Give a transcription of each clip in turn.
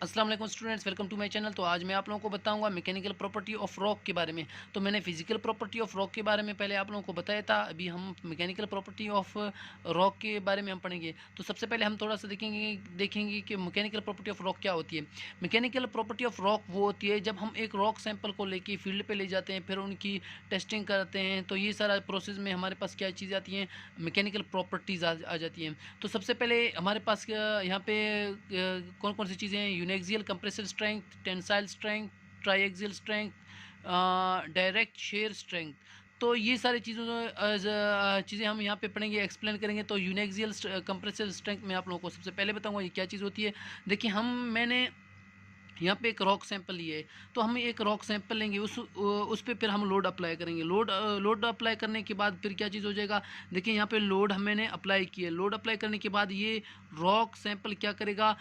अस्सलाम वालेकुम students, welcome to my channel. तो आज मैं आप लोगों को बताऊंगा मैकेनिकल प्रॉपर्टी ऑफ रॉक के बारे में। तो मैंने फिजिकल प्रॉपर्टी ऑफ रॉक के बारे में पहले आप लोगों को बताया था। अभी हम मैकेनिकल प्रॉपर्टी ऑफ रॉक के बारे में हम पढ़ेंगे। तो सबसे पहले हम थोड़ा सा देखेंगे कि मैकेनिकल प्रॉपर्टी ऑफ रॉक क्या होती है। मैकेनिकल प्रॉपर्टी ऑफ रॉक वो होती है जब हम एक रॉक सैंपल को लेके फील्ड पर ले जाते हैं, फिर उनकी टेस्टिंग करते हैं। तो ये सारा प्रोसेस में हमारे पास क्या चीज़ आती हैं, मैकेनिकल प्रॉपर्टीज़ आ जाती हैं। तो सबसे पहले हमारे पास यहाँ पे कौन कौन सी चीज़ें हैं, uniaxial compressive strength, tensile strength, triaxial strength, direct shear strength. तो ये सारी चीज़ें हम यहाँ पे पढ़ेंगे, एक्सप्लेन करेंगे। तो यूनिएक्सियल कंप्रेसिव स्ट्रेंथ में आप लोगों को सबसे पहले बताऊंगा ये क्या चीज़ होती है। देखिए, मैंने यहाँ पे एक रॉक सैंपल लिए है। तो हम एक रॉक सैंपल लेंगे, उस पर फिर हम लोड अप्लाई करेंगे। लोड अप्लाई करने के बाद फिर क्या चीज़ हो जाएगा। देखिए, यहाँ पे लोड मैंने अप्लाई किया। लोड अप्लाई करने के बाद ये रॉक सैंपल क्या करेगा,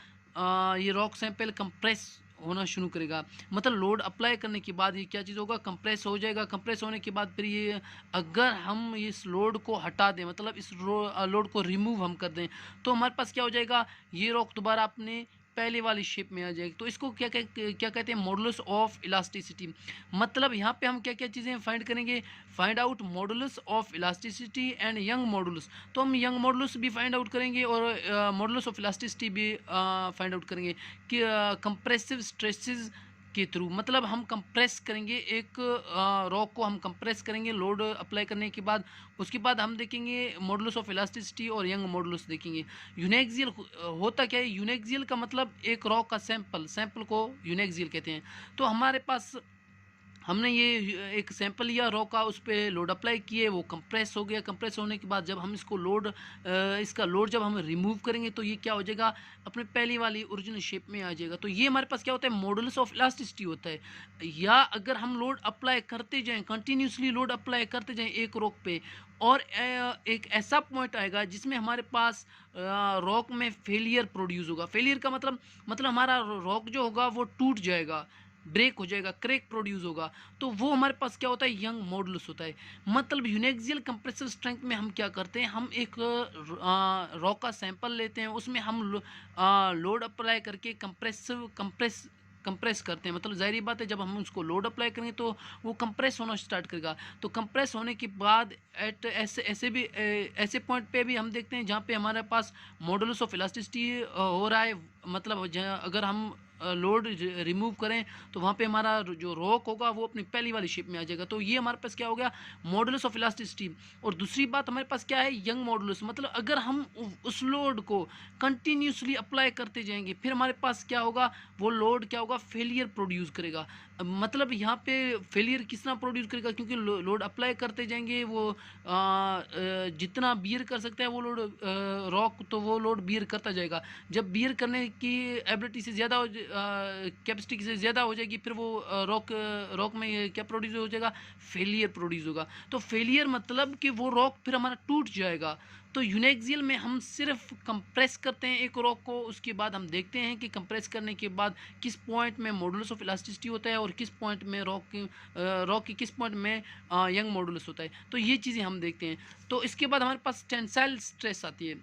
ये रॉक सैंपल कंप्रेस होना शुरू करेगा। मतलब लोड अप्लाई करने के बाद ये क्या चीज़ होगा, कंप्रेस हो जाएगा। कंप्रेस होने के बाद फिर ये, अगर हम इस लोड को हटा दें, मतलब इस लोड को रिमूव हम कर दें, तो हमारे पास क्या हो जाएगा, ये रॉक दोबारा अपने पहले वाली शेप में आ जाएगी। तो इसको क्या कहते हैं, मॉडुलस ऑफ इलास्टिसिटी। मतलब यहाँ पे हम क्या क्या चीज़ें फाइंड करेंगे, find out modulus of elasticity and young modulus. तो हम यंग मॉडुलस भी फाइंड आउट करेंगे और मॉडुलस ऑफ इलास्टिसिटी भी फाइंड आउट करेंगे कि कंप्रेसिव स्ट्रेसेस के थ्रू। मतलब हम कंप्रेस करेंगे एक रॉक को, हम कंप्रेस करेंगे लोड अप्लाई करने के बाद। उसके बाद हम देखेंगे मॉडुलस ऑफ इलास्टिसिटी और यंग मॉडुलस देखेंगे। यूनेक्सियल होता क्या है, यूनेक्सियल का मतलब एक रॉक का सैंपल को यूनेक्सियल कहते हैं। तो हमारे पास हमने ये एक सैंपल लिया रॉ का, उस पर लोड अप्लाई किए, वो कंप्रेस हो गया। कंप्रेस होने के बाद जब हम इसको इसका लोड जब हम रिमूव करेंगे, तो ये क्या हो जाएगा, अपने पहली वाली ओरिजिनल शेप में आ जाएगा। तो ये हमारे पास क्या होता है, मॉडुलस ऑफ इलास्टिसिटी होता है। या अगर हम लोड अप्लाई करते जाएं, कंटिन्यूसली लोड अप्लाई करते जाएं एक रॉक पे, और एक ऐसा पॉइंट आएगा जिसमें हमारे पास रॉक में फेलियर प्रोड्यूस होगा। फेलियर का मतलब हमारा रॉक जो होगा वो टूट जाएगा, ब्रेक हो जाएगा, क्रैक प्रोड्यूस होगा। तो वो हमारे पास क्या होता है, यंग मॉडुलस होता है। मतलब यूनेक्सियल कंप्रेसिव स्ट्रेंथ में हम क्या करते हैं, हम एक रॉक का सैंपल लेते हैं, उसमें हम लोड अप्लाई करके कंप्रेस करते हैं। मतलब जाहिर बात है, जब हम उसको लोड अप्लाई करेंगे तो वो कंप्रेस होना स्टार्ट करेगा। तो कंप्रेस होने के बाद एट ऐसे पॉइंट पे भी हम देखते हैं जहाँ पे हमारे पास मॉडुलस ऑफ इलास्टिसिटी हो रहा है। मतलब अगर हम लोड रिमूव करें, तो वहाँ पे हमारा जो रॉक होगा वो अपनी पहली वाली शेप में आ जाएगा। तो ये हमारे पास क्या हो गया, मॉडुलस ऑफ इलास्टिसिटी। और दूसरी बात हमारे पास क्या है, यंग मॉडुलस। मतलब अगर हम उस लोड को कंटिन्यूसली अप्लाई करते जाएंगे, फिर हमारे पास क्या होगा, वो लोड क्या होगा, फेलियर प्रोड्यूस करेगा। मतलब यहाँ पे फेलियर किस तरह प्रोड्यूस करेगा, क्योंकि लोड अप्लाई करते जाएंगे, वो जितना बियर कर सकता है वो लोड रॉक, तो वो लोड बियर करता जाएगा। जब बियर करने की एबिलिटी से ज़्यादा कैपेसिटी से ज़्यादा हो जाएगी, फिर वो रॉक में क्या प्रोड्यूस हो जाएगा, फेलियर प्रोड्यूस होगा। तो फेलियर मतलब कि वो रॉक फिर हमारा टूट जाएगा। तो यूनेक्सियल में हम सिर्फ कंप्रेस करते हैं एक रॉक को, उसके बाद हम देखते हैं कि कंप्रेस करने के बाद किस पॉइंट में मॉडुलस ऑफ इलास्टिसिटी होता है और किस पॉइंट में रॉक की किस पॉइंट में यंग मॉडुलस होता है। तो ये चीज़ें हम देखते हैं। तो इसके बाद हमारे पास टेंसाइल स्ट्रेस आती है,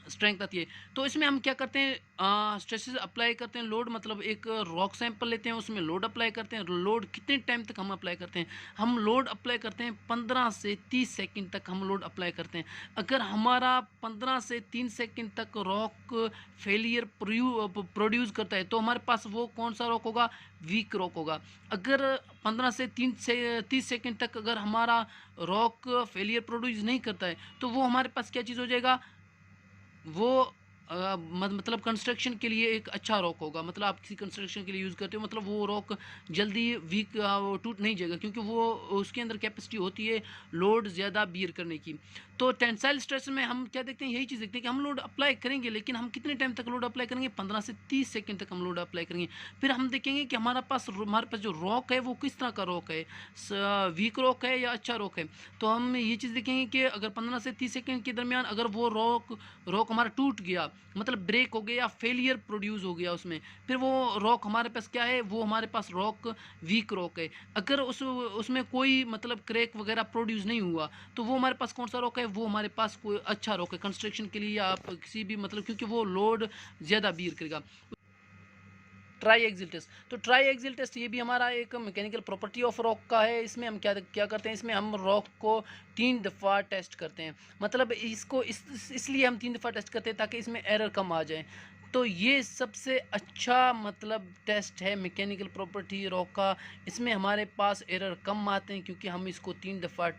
स्ट्रेंथ आती है। तो इसमें हम क्या करते हैं, स्ट्रेसेस अप्लाई करते हैं। लोड मतलब एक रॉक सैंपल लेते हैं, उसमें लोड अप्लाई करते हैं। लोड कितने टाइम तक हम अप्लाई करते हैं, हम लोड अप्लाई करते हैं 15 से 30 सेकंड तक हम लोड अप्लाई करते हैं। अगर हमारा 15 से 3 सेकंड तक रॉक फेलियर प्रोड्यूस करता है, तो हमारे पास वो कौन सा रॉक होगा, वीक रॉक होगा। अगर 15 से 30 सेकंड तक अगर हमारा रॉक फेलियर प्रोड्यूस नहीं करता है, तो वो हमारे पास क्या चीज़ हो जाएगा, वो मतलब कंस्ट्रक्शन के लिए एक अच्छा रॉक होगा। मतलब आप किसी कंस्ट्रक्शन के लिए यूज़ करते हो, मतलब वो रॉक जल्दी वीक टूट नहीं जाएगा, क्योंकि वो उसके अंदर कैपेसिटी होती है लोड ज़्यादा बियर करने की। तो टेंसाइल स्ट्रेस में हम क्या देखते हैं, यही चीज़ देखते हैं कि हम लोड अप्लाई करेंगे, लेकिन हम कितने टाइम तक लोड अप्लाई करेंगे, 15 से 30 सेकंड तक हम लोड अप्लाई करेंगे। फिर हम देखेंगे कि हमारे पास जो रॉक है वो किस तरह का रॉक है, वीक रॉक है या अच्छा रॉक है। तो हम ये चीज़ देखेंगे कि अगर 15 से 30 सेकंड के दरमियान अगर वो रॉक हमारा टूट गया, मतलब ब्रेक हो गया या फेलियर प्रोड्यूस हो गया उसमें, फिर वो रॉक हमारे पास क्या है, वो हमारे पास रॉक वीक रॉक है। अगर उसमें कोई मतलब क्रैक वगैरह प्रोड्यूस नहीं हुआ, तो वो हमारे पास कौन सा रॉक है, वो हमारे पास कोई अच्छा रॉक है कंस्ट्रक्शन के लिए, या आप किसी भी मतलब, क्योंकि वो लोड ज़्यादा बियर करेगा। Triaxial test. तो ट्राई एक्सिल टेस्ट ये भी हमारा एक मैकेनिकल प्रॉपर्टी ऑफ रॉक का है। इसमें हम क्या क्या करते हैं, इसमें हम रॉक को 3 दफ़ा टेस्ट करते हैं। मतलब इसको इसलिए हम 3 दफ़ा टेस्ट करते हैं ताकि इसमें एरर कम आ जाए। तो ये सबसे अच्छा मतलब टेस्ट है मैकेनिकल प्रॉपर्टी रॉक का। इसमें हमारे पास एरर कम आते हैं क्योंकि हम इसको 3 दफ़ा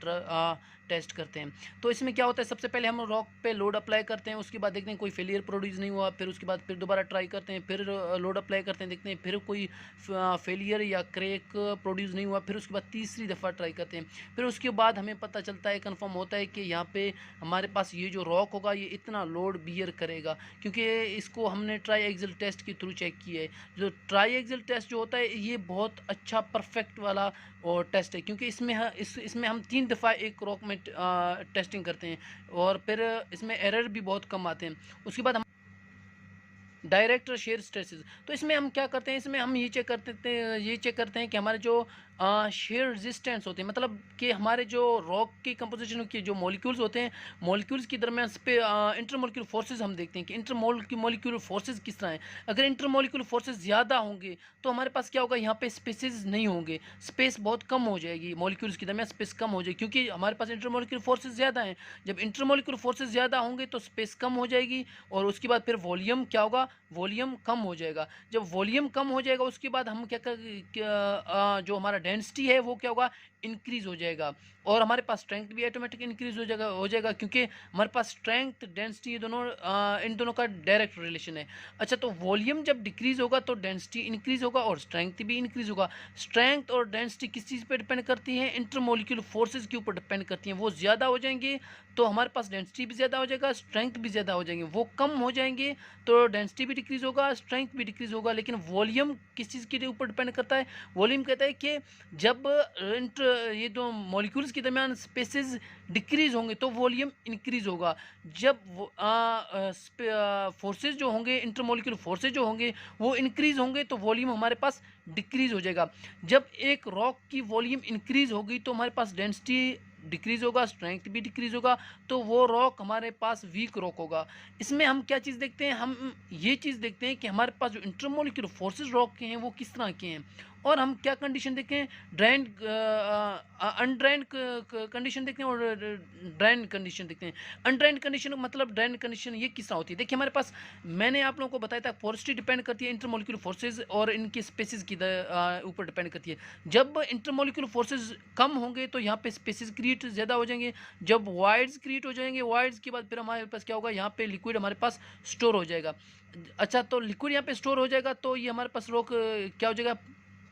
टेस्ट करते हैं। तो इसमें क्या होता है, सबसे पहले हम रॉक पे लोड अप्लाई करते हैं, उसके बाद देखते हैं कोई फेलियर प्रोड्यूस नहीं हुआ, फिर उसके बाद फिर दोबारा ट्राई करते हैं, फिर लोड अप्लाई करते हैं, देखते हैं फिर कोई फेलियर या क्रैक प्रोड्यूस नहीं हुआ, फिर उसके बाद तीसरी दफ़ा ट्राई करते हैं। फिर उसके बाद हमें पता चलता है, कन्फर्म होता है कि यहाँ पे हमारे पास ये जो रॉक होगा ये इतना लोड बियर करेगा, क्योंकि इसको हमने ट्राई एक्सिल टेस्ट के थ्रू चेक किया है। जो ट्राई एक्सिल टेस्ट जो होता है ये बहुत अच्छा परफेक्ट वाला और टेस्ट है, क्योंकि इसमें हम 3 दफ़ा एक रॉक में टेस्टिंग करते हैं और फिर इसमें एरर भी बहुत कम आते हैं। उसके बाद हम डायरेक्ट शेयर स्ट्रेसेस, तो इसमें हम क्या करते हैं, इसमें हम ये चेक करते हैं कि हमारे जो शेयर रेजिस्टेंस होते हैं, मतलब कि हमारे जो रॉक की कंपोजिशन के जो मॉलिक्यूल्स होते हैं, मॉलिक्यूल्स के दरमियान पे इंटरमॉलिक्यूलर फोर्सेस हम देखते हैं कि इंटरमॉलिक्यूलर फोर्सेस किस तरह हैं। अगर इंटरमॉलिक्यूलर फोर्सेस ज़्यादा होंगे तो हमारे पास क्या होगा, यहाँ पे स्पेसेस नहीं होंगे, स्पेस बहुत कम हो जाएगी, मॉलिक्यूल्स के दरमियान स्पेस कम हो जाएगी क्योंकि हमारे पास इंटरमॉलिक्यूलर फोर्सेस ज़्यादा हैं। जब इंटरमॉलिक्यूलर फोर्सेस ज़्यादा होंगे तो स्पेस कम हो जाएगी और उसके बाद फिर वॉल्यूम क्या होगा, वॉल्यूम कम हो जाएगा। जब वॉल्यूम कम हो जाएगा उसके बाद हम जो हमारा डेंसिटी है वो क्या होगा, इंक्रीज हो जाएगा और हमारे पास स्ट्रेंथ भी ऑटोमेटिक इंक्रीज हो जाएगा क्योंकि हमारे पास स्ट्रेंथ डेंसिटी इन दोनों का डायरेक्ट रिलेशन है। अच्छा, तो वॉल्यूम जब डिक्रीज होगा तो डेंसिटी इंक्रीज होगा और स्ट्रेंथ भी इंक्रीज होगा। स्ट्रेंथ और डेंसिटी किस चीज़ पे डिपेंड करती है, इंटरमॉलिक्यूलर फोर्सेस के ऊपर डिपेंड करती हैं। वो ज़्यादा हो जाएंगे तो हमारे पास डेंसिटी भी ज़्यादा हो जाएगा, स्ट्रेंथ भी ज़्यादा हो जाएंगे। वो कम हो जाएंगे तो डेंसिटी भी डिक्रीज होगा, स्ट्रेंथ भी डिक्रीज होगा। लेकिन वॉल्यूम किस चीज़ के ऊपर डिपेंड करता है, वॉल्यूम कहता है कि जब ये दो मॉलिक्यूल्स के दरमियान स्पेसेस डिक्रीज होंगे तो वॉल्यूम इंक्रीज होगा। जब फोर्सेज जो होंगे, इंटरमॉलिक्यूलर फोर्सेज जो होंगे वो इंक्रीज होंगे तो वॉल्यूम हमारे पास डिक्रीज हो जाएगा। जब एक रॉक की वॉल्यूम इंक्रीज होगी तो हमारे पास डेंसिटी डिक्रीज होगा, स्ट्रेंथ भी डिक्रीज होगा, तो वो रॉक हमारे पास वीक रॉक होगा। इसमें हम क्या चीज़ देखते हैं, हम ये चीज़ देखते हैं कि हमारे पास जो इंटरमॉलिक्यूलर फोर्सेज रॉक के हैं वो किस तरह के हैं। और हम क्या कंडीशन देखते हैं, ड्रेन अनड्रेन कंडीशन देखते हैं और ड्रेन कंडीशन देखते हैं। अनड्रेन कंडीशन मतलब ड्रेन कंडीशन ये किस तरह होती है, देखिए हमारे पास मैंने आप लोगों को बताया था फोर्सिटी डिपेंड करती है इंटरमॉलिक्यूलर फोर्सेज और इनके स्पेसिस की ऊपर डिपेंड करती है। जब इंटरमॉलिक्यूलर फोर्सेज कम होंगे तो यहाँ पे स्पेसिस क्रिएट ज़्यादा हो जाएंगे। जब वाइड्स क्रिएट हो जाएंगे, वाइड्स के बाद फिर हमारे पास क्या होगा, यहाँ पे लिक्विड हमारे पास स्टोर हो जाएगा। अच्छा, तो लिक्विड यहाँ पे स्टोर हो जाएगा तो ये हमारे पास रॉक क्या हो जाएगा,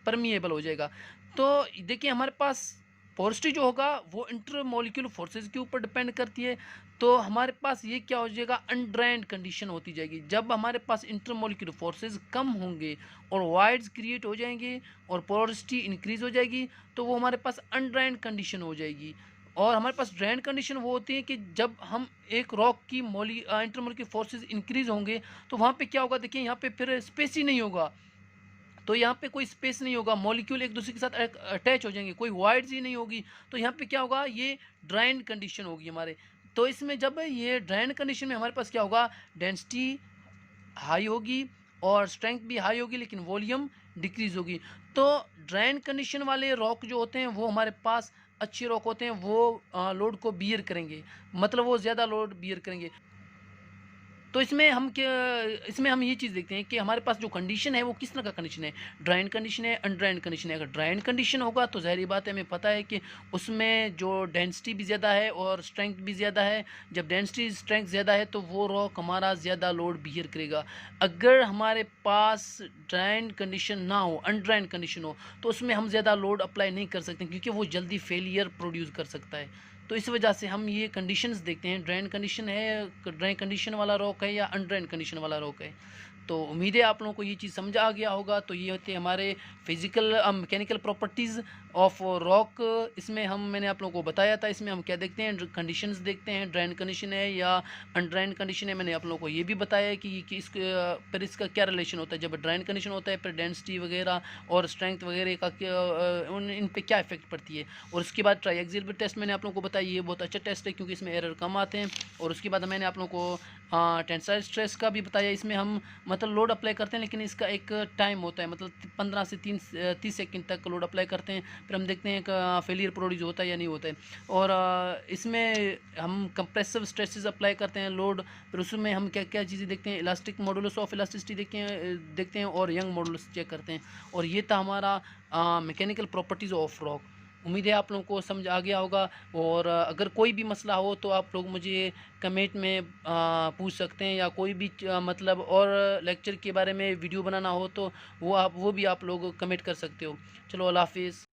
परमिएबल हो जाएगा। तो देखिए हमारे पास पोरोसिटी जो होगा वो इंटरमॉलिक्यूलर फोर्सेज के ऊपर डिपेंड करती है। तो हमारे पास ये क्या हो जाएगा, अनड्रेन्ड कंडीशन होती जाएगी। जब हमारे पास इंटरमॉलिक्यूलर फोर्सेज कम होंगे और वाइड्स क्रिएट हो जाएंगे और पोरोसिटी इंक्रीज हो जाएगी तो वो हमारे पास अनड्रेन्ड कंडीशन हो जाएगी। और हमारे पास ड्रेन कंडीशन वो होती है कि जब हम एक रॉक की इंटरमॉलिक्यूलर फोर्सेज इंक्रीज होंगे तो वहाँ पे क्या होगा, देखिए यहाँ पे फिर स्पेस ही नहीं होगा, तो यहाँ पे कोई स्पेस नहीं होगा, मॉलिक्यूल एक दूसरे के साथ अटैच हो जाएंगे, कोई वाइड्स ही नहीं होगी। तो यहाँ पे क्या होगा, ये ड्राइन कंडीशन होगी हमारे। तो इसमें जब ये ड्राइन कंडीशन में हमारे पास क्या होगा, डेंसिटी हाई होगी और स्ट्रेंथ भी हाई होगी लेकिन वॉल्यूम डिक्रीज होगी। तो ड्राइन कंडीशन वाले रॉक जो होते हैं वो हमारे पास अच्छे रॉक होते हैं, वो लोड को बियर करेंगे, मतलब वो ज़्यादा लोड बियर करेंगे। तो इसमें हम ये चीज़ देखते हैं कि हमारे पास जो कंडीशन है वो किस तरह का कंडीशन है, ड्राइन कंडीशन है, अनड्राइन कंडीशन है। अगर ड्राइन कंडीशन होगा तो ज़ाहिर बात है, हमें पता है कि उसमें जो डेंसिटी भी ज़्यादा है और स्ट्रेंथ भी ज़्यादा है। जब डेंसिटी स्ट्रेंथ ज़्यादा है तो वो रॉक हमारा ज़्यादा लोड बियर करेगा। अगर हमारे पास ड्राइन कंडीशन ना हो, अनड्राइन कंडीशन हो, तो उसमें हम ज़्यादा लोड अप्लाई नहीं कर सकते क्योंकि वो जल्दी फेलियर प्रोड्यूस कर सकता है। तो इस वजह से हम ये कंडीशंस देखते हैं, ड्रेन कंडीशन है, ड्रेन कंडीशन वाला रॉक है या अनड्रेन कंडीशन वाला रॉक है। तो उम्मीद है आप लोगों को ये चीज़ समझ आ गया होगा। तो ये होते हैं हमारे physical mechanical properties of rock, इसमें मैंने आप लोगों को बताया था, इसमें हम क्या देखते हैं, कंडीशंस देखते हैं, ड्राइन कंडीशन है या अनड्राइन कंडीशन है। मैंने आप लोगों को ये भी बताया है कि पर इसका क्या रिलेशन होता है। जब ड्राइन कंडीशन होता है, पर डेंसिटी वगैरह और स्ट्रेंथ वगैरह का इन पे क्या इफेक्ट पड़ती है। और उसके बाद ट्राई टेस्ट मैंने आप लोगों को बताया, ये बहुत अच्छा टेस्ट है क्योंकि इसमें एरर कम आते हैं। और उसके बाद मैंने आप लोगों को टेंसाइल स्ट्रेस का भी बताया। इसमें हम मतलब लोड अप्लाई करते हैं, लेकिन इसका एक टाइम होता है, मतलब 15 से 30 सेकंड तक लोड अप्लाई करते हैं, फिर हम देखते हैं कि फेलियर प्रोड्यूस होता है या नहीं होता है। और इसमें हम कंप्रेसिव स्ट्रेसेस अप्लाई करते हैं लोड, फिर उसमें हम क्या क्या चीज़ें देखते हैं, इलास्टिक मॉडुलस ऑफ इलास्टिसिटी देखते हैं और यंग मॉडुलस चेक करते हैं। और ये था हमारा मैकेनिकल प्रॉपर्टीज़ ऑफ रॉक। उम्मीद है आप लोगों को समझ आ गया होगा। और अगर कोई भी मसला हो तो आप लोग मुझे कमेंट में पूछ सकते हैं, या कोई भी मतलब और लेक्चर के बारे में वीडियो बनाना हो तो वो भी आप लोग कमेंट कर सकते हो। चलो, अल्लाह हाफिज़।